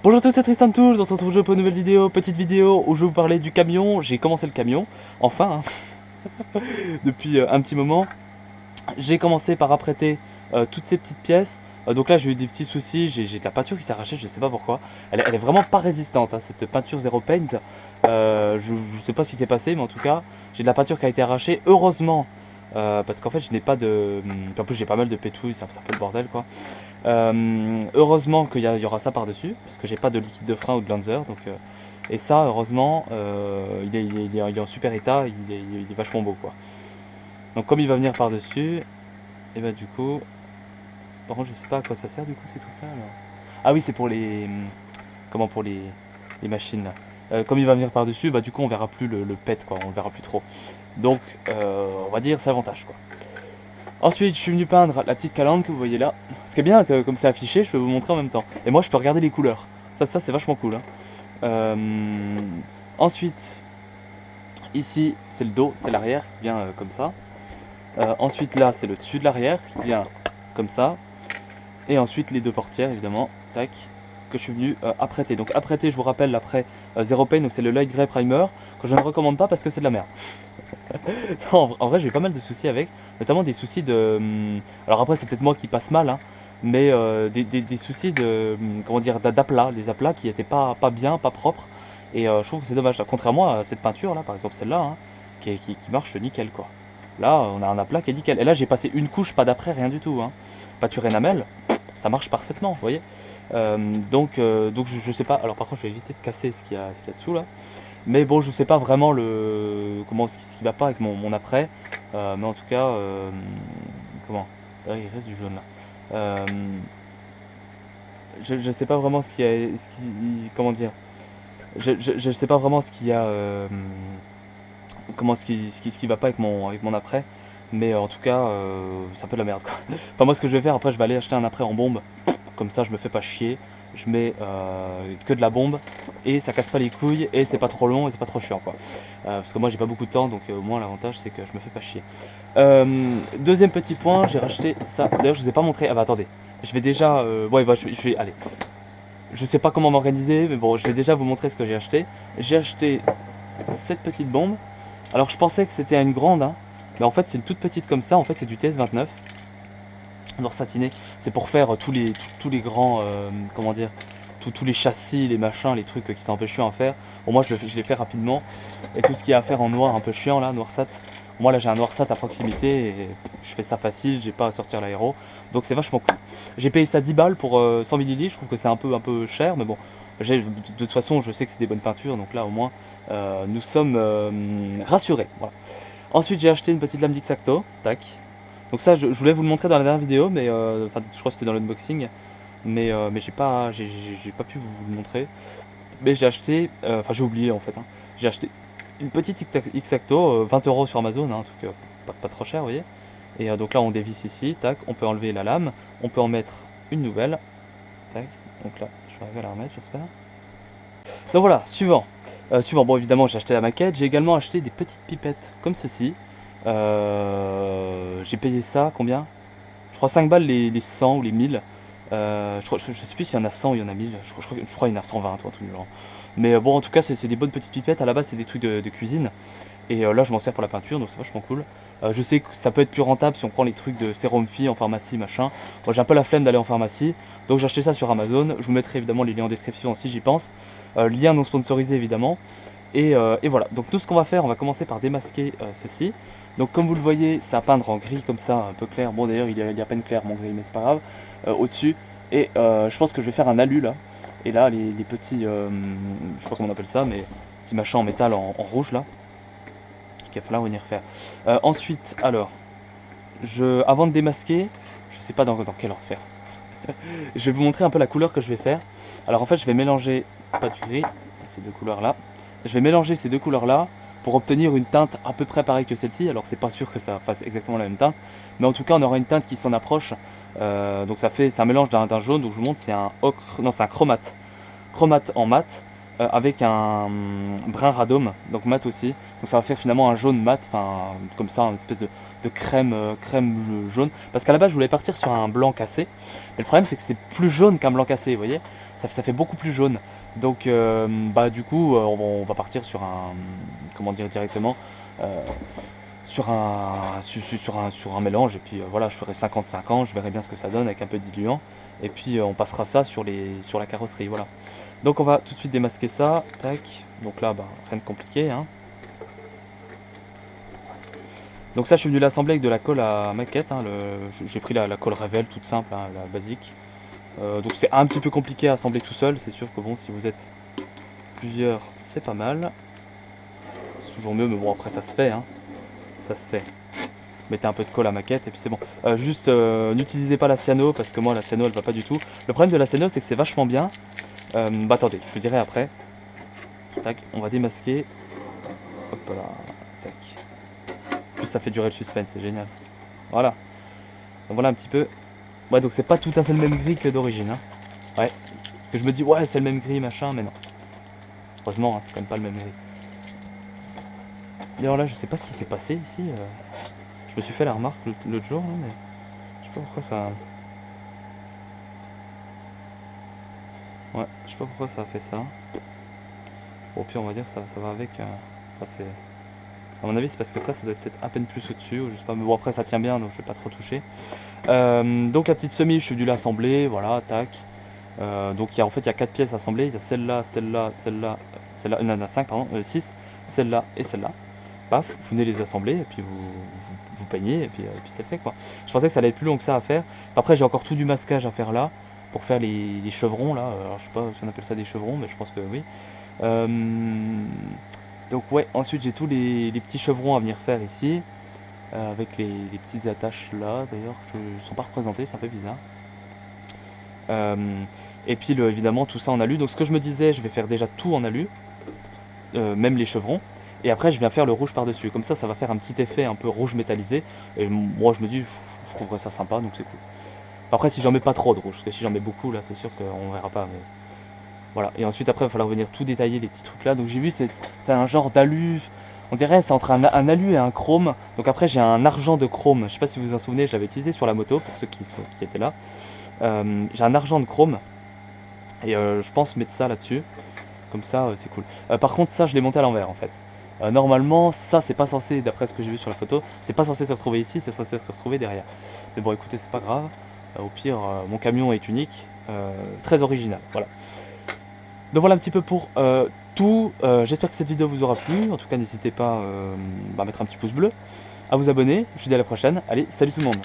Bonjour à tous, c'est Tristan Tools, on se retrouve aujourd'hui pour une nouvelle vidéo, petite vidéo où je vais vous parler du camion. J'ai commencé le camion, enfin, depuis un petit moment. J'ai commencé par apprêter toutes ces petites pièces. Donc là j'ai eu des petits soucis, j'ai de la peinture qui s'est arrachée, je sais pas pourquoi. Elle est vraiment pas résistante, hein, cette peinture Zero Paint. Je sais pas ce qui s'est passé, mais en tout cas, j'ai de la peinture qui a été arrachée. Heureusement, parce qu'en fait je n'ai pas de... En plus j'ai pas mal de pétouilles, c'est un peu le bordel quoi. Heureusement qu'il y aura ça par-dessus, parce que j'ai pas de liquide de frein ou de Lancer. Donc, et ça, heureusement, il est en super état, il est vachement beau quoi. Donc comme il va venir par-dessus, et bah du coup... Par contre je sais pas à quoi ça sert du coup ces trucs là alors. Ah oui c'est pour les... Comment pour les machines là. Comme il va venir par-dessus, bah du coup on verra plus le pet quoi, on le verra plus trop. Donc on va dire c'est l'avantage quoi. Ensuite, je suis venu peindre la petite calandre que vous voyez là. Ce qui est bien, que comme c'est affiché, je peux vous montrer en même temps. Et moi, je peux regarder les couleurs. Ça c'est vachement cool. Hein. Ensuite, ici, c'est le dos, c'est l'arrière qui vient comme ça. Ensuite, là, c'est le dessus de l'arrière qui vient comme ça. Et ensuite, les deux portières, évidemment, tac, que je suis venu apprêter. Donc, apprêter, je vous rappelle, après Zero Paint, donc c'est le Light Grey Primer, que je ne recommande pas parce que c'est de la merde. En vrai, j'ai eu pas mal de soucis avec, notamment des soucis de... Alors après, c'est peut-être moi qui passe mal, hein, mais des soucis de... Comment dire, d'aplat, des aplats qui étaient pas bien, pas propres. Et je trouve que c'est dommage, contrairement à cette peinture là, par exemple celle-là, hein, qui marche nickel quoi. Là, on a un aplat qui est nickel. Et là, j'ai passé une couche, pas d'après, rien du tout. Hein. Peinture enamel, ça marche parfaitement, vous voyez. Donc je sais pas. Alors par contre, je vais éviter de casser ce qu'il y a dessous là. Mais bon, je sais pas vraiment ce qui va pas avec mon après. Mais en tout cas, comment ah, il reste du jaune là. Je sais pas vraiment comment dire. Je sais pas vraiment ce qu'il y a. Ce qui va pas avec mon après. Mais en tout cas, c'est un peu de la merde quoi. Enfin, moi, ce que je vais faire après, je vais aller acheter un après en bombe. Comme ça, je me fais pas chier. Je mets que de la bombe et ça casse pas les couilles et c'est pas trop long et c'est pas trop chiant quoi. Parce que moi j'ai pas beaucoup de temps donc au moins l'avantage c'est que je me fais pas chier. Deuxième petit point, j'ai racheté ça. D'ailleurs je vous ai pas montré. Ah bah attendez, je vais déjà. Ouais bah je vais. Allez. Je sais pas comment m'organiser mais bon je vais déjà vous montrer ce que j'ai acheté. J'ai acheté cette petite bombe. Alors je pensais que c'était une grande hein, mais en fait c'est une toute petite comme ça. En fait c'est du TS29. Noir satiné, c'est pour faire tous les grands, comment dire, tous les châssis, les machins, les trucs qui sont un peu chiants à faire. Bon, moi je les fais rapidement. Et tout ce qu'il y a à faire en noir un peu chiant là, noir sat. Moi là j'ai un noir sat à proximité et je fais ça facile, j'ai pas à sortir l'aéro. Donc c'est vachement cool. J'ai payé ça 10 balles pour 100 ml, je trouve que c'est un peu cher, mais bon. De toute façon je sais que c'est des bonnes peintures, donc là au moins nous sommes rassurés. Voilà. Ensuite j'ai acheté une petite lame d'X-Acto, tac. Donc ça, je voulais vous le montrer dans la dernière vidéo, mais enfin, je crois que c'était dans l'unboxing, mais j'ai pas pu vous le montrer. Mais j'ai acheté, enfin j'ai oublié en fait, hein. J'ai acheté une petite X-Acto, 20 € sur Amazon, hein, un truc pas trop cher, vous voyez. Et donc là, on dévisse ici, tac, on peut enlever la lame, on peut en mettre une nouvelle, tac. Donc là, je vais arriver à la remettre, j'espère. Donc voilà, suivant. Bon évidemment j'ai acheté la maquette, j'ai également acheté des petites pipettes comme ceci. J'ai payé ça combien? Je crois 5 balles les 100 ou les 1000. Je sais plus s'il y en a 100 ou il y en a 1000. Je crois qu'il y en a 120 ou un truc du genre. Mais bon en tout cas c'est des bonnes petites pipettes. À la base c'est des trucs de cuisine. Et là je m'en sers pour la peinture donc c'est vachement cool. Je sais que ça peut être plus rentable si on prend les trucs de sérum phi en pharmacie machin. Moi j'ai un peu la flemme d'aller en pharmacie. Donc j'ai acheté ça sur Amazon. Je vous mettrai évidemment les liens en description si j'y pense. Lien non sponsorisé évidemment. Et voilà, donc tout ce qu'on va faire, on va commencer par démasquer ceci. Donc comme vous le voyez, c'est à peindre en gris comme ça, un peu clair. Bon d'ailleurs il est à peine clair mon gris, mais c'est pas grave. Au-dessus. Et je pense que je vais faire un alu là. Et là les petits, je sais pas comment on appelle ça, mais petits machins en métal en rouge là. Qu'il va falloir venir faire. Ensuite, alors, avant de démasquer, je sais pas dans quel ordre faire. Je vais vous montrer un peu la couleur que je vais faire. Alors en fait je vais mélanger, pas du gris, c'est ces deux couleurs là. Je vais mélanger ces deux couleurs là pour obtenir une teinte à peu près pareille que celle-ci. Alors c'est pas sûr que ça fasse exactement la même teinte, mais en tout cas on aura une teinte qui s'en approche. Donc c'est un mélange d'un jaune, donc je vous montre, c'est un ocre, non c'est un chromate. Chromate en mat avec un brun radome, donc mat aussi. Donc ça va faire finalement un jaune mat, enfin comme ça, une espèce de crème, crème jaune. Parce qu'à la base je voulais partir sur un blanc cassé, mais le problème c'est que c'est plus jaune qu'un blanc cassé, vous voyez. ça fait beaucoup plus jaune. Donc bah du coup on va partir sur un, comment dire directement, euh, sur un mélange, et puis voilà, je ferai 50-50, je verrai bien ce que ça donne avec un peu de diluant, et puis on passera ça sur la carrosserie, voilà. Donc on va tout de suite démasquer ça, tac, donc là bah, rien de compliqué, hein. Donc ça je suis venu l'assembler avec de la colle à maquette, hein, j'ai pris la colle Revell toute simple, hein, la basique. Donc c'est un petit peu compliqué à assembler tout seul, c'est sûr que bon, si vous êtes plusieurs c'est pas mal, c'est toujours mieux, mais bon après ça se fait, hein. Ça se fait. Mettez un peu de colle à maquette et puis c'est bon. Juste n'utilisez pas la cyano, parce que moi la cyano elle va pas du tout. Le problème de la cyano c'est que c'est vachement bien. Bah attendez, je vous dirai après. Tac, on va démasquer. Hop là, tac. En plus ça fait durer le suspense, c'est génial. Voilà. Donc voilà un petit peu. Ouais, donc c'est pas tout à fait le même gris que d'origine, hein. Ouais. Parce que je me dis ouais c'est le même gris machin, mais non. Heureusement, hein, c'est quand même pas le même gris. D'ailleurs là je sais pas ce qui s'est passé ici. Je me suis fait la remarque l'autre jour, là, mais je sais pas pourquoi ça. Ouais, je sais pas pourquoi ça a fait ça. Au pire, on va dire ça, ça va avec. Enfin, c'est. À mon avis, c'est parce que ça doit peut-être à peine plus au-dessus, ou je sais pas. Mais bon, après, ça tient bien, donc je vais pas trop toucher. Donc la petite semi, je suis dû l'assembler, voilà, tac. Donc en fait, il y a 4 pièces assemblées. Il y a celle-là, celle-là, celle-là, celle-là. Non, il y en a 5, pardon, 6. Celle-là et celle-là. Paf, vous venez les assembler et puis vous peignez et puis c'est fait quoi. Je pensais que ça allait être plus long que ça à faire. Après j'ai encore tout du masquage à faire là pour faire les chevrons là. Alors je sais pas si on appelle ça des chevrons, mais je pense que oui. Euh, donc ouais, ensuite j'ai tous les petits chevrons à venir faire ici. Avec les petites attaches là d'ailleurs qui ne sont pas représentées, c'est un peu bizarre. Euh, et puis évidemment tout ça en alu. Donc ce que je me disais, je vais faire déjà tout en alu, même les chevrons. Et après je viens faire le rouge par dessus, comme ça va faire un petit effet un peu rouge métallisé, et moi je me dis je trouverais ça sympa, donc c'est cool. Après si j'en mets pas trop de rouge, parce que si j'en mets beaucoup là c'est sûr qu'on verra pas, mais voilà. Et ensuite après il va falloir venir tout détailler les petits trucs là, donc j'ai vu c'est un genre d'alu, on dirait c'est entre un alu et un chrome. Donc après j'ai un argent de chrome, je sais pas si vous vous en souvenez, je l'avais utilisé sur la moto pour ceux qui étaient là. J'ai un argent de chrome, et je pense mettre ça là-dessus, comme ça c'est cool. Par contre ça je l'ai monté à l'envers en fait. Normalement, ça c'est pas censé, d'après ce que j'ai vu sur la photo, c'est pas censé se retrouver ici, c'est censé se retrouver derrière. Mais bon, écoutez, c'est pas grave. Au pire, mon camion est unique, très original. Voilà. Donc voilà un petit peu pour tout. J'espère que cette vidéo vous aura plu. En tout cas, n'hésitez pas à mettre un petit pouce bleu, à vous abonner. Je vous dis à la prochaine. Allez, salut tout le monde.